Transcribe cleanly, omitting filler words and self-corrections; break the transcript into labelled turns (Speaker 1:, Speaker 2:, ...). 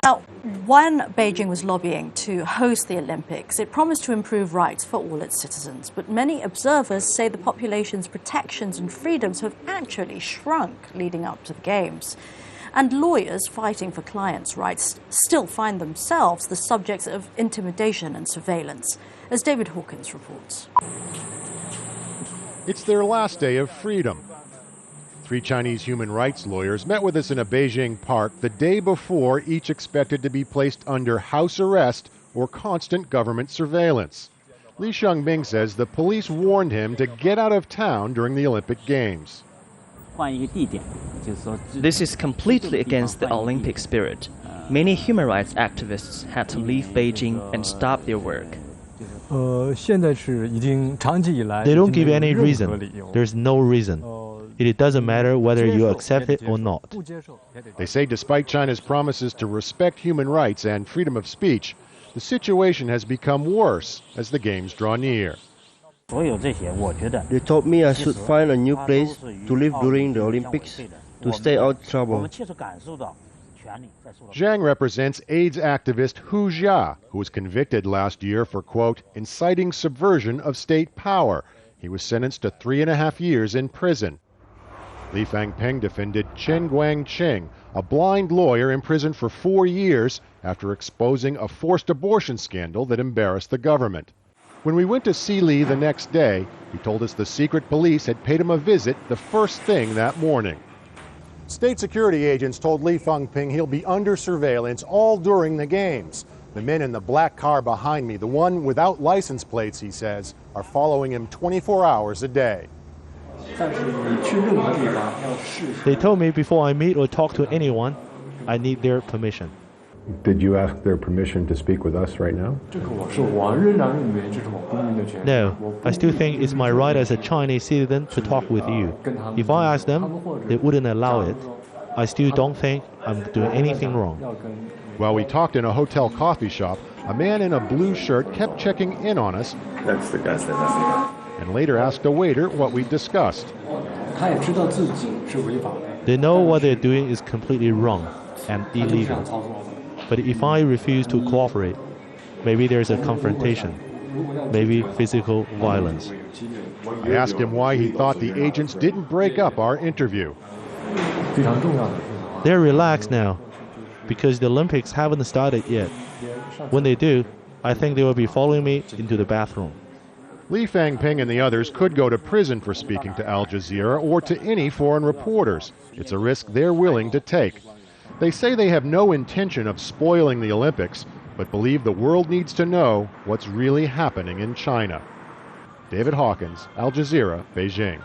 Speaker 1: Now, when Beijing was lobbying to host the Olympics, it promised to improve rights for all its citizens. But many observers say the population's protections and freedoms have actually shrunk leading up to the Games. And lawyers fighting for clients' rights still find themselves the subjects of intimidation and surveillance, as David Hawkins reports.
Speaker 2: It's their last day of freedom. 3 Chinese human rights lawyers met with us in a Beijing park the day before each expected to be placed under house arrest or constant government surveillance. Li Xiangming says the police warned him to get out of town during the Olympic Games.
Speaker 3: This is completely against the Olympic spirit. Many human rights activists had to leave Beijing and stop their work.
Speaker 4: They don't give any reason. There's no reason. It doesn't matter whether you accept it or not.
Speaker 2: They say despite China's promises to respect human rights and freedom of speech, the situation has become worse as the Games draw near.
Speaker 5: They told me I should find a new place to live during the Olympics to stay out of trouble.
Speaker 2: Zhang represents AIDS activist Hu Jia, who was convicted last year for, quote, inciting subversion of state power. He was sentenced to 3.5 years in prison. Li Fangping defended Chen Guangqing, a blind lawyer imprisoned for 4 years after exposing a forced abortion scandal that embarrassed the government. When we went to see Li the next day, he told us the secret police had paid him a visit the first thing that morning. State security agents told Li Fangping he'll be under surveillance all during the Games. The men in the black car behind me, the one without license plates, he says, are following him 24 hours a day.
Speaker 4: They told me before I meet or talk to anyone, I need their permission.
Speaker 6: Did you ask their permission to speak with us right now?
Speaker 4: No, I still think it's my right as a Chinese citizen to talk with you. If I ask them, they wouldn't allow it. I still don't think I'm doing anything wrong.
Speaker 2: While we talked in a hotel coffee shop, a man in a blue shirt kept checking in on us.
Speaker 6: That's the guy that
Speaker 2: and later asked a waiter what we discussed.
Speaker 4: They know what they're doing is completely wrong and illegal. But if I refuse to cooperate, maybe there's a confrontation, maybe physical violence.
Speaker 2: I asked him why he thought the agents didn't break up our interview.
Speaker 4: They're relaxed now, because the Olympics haven't started yet. When they do, I think they will be following me into the bathroom.
Speaker 2: Li Fangping and the others could go to prison for speaking to Al Jazeera or to any foreign reporters. It's a risk they're willing to take. They say they have no intention of spoiling the Olympics, but believe the world needs to know what's really happening in China. David Hawkins, Al Jazeera, Beijing.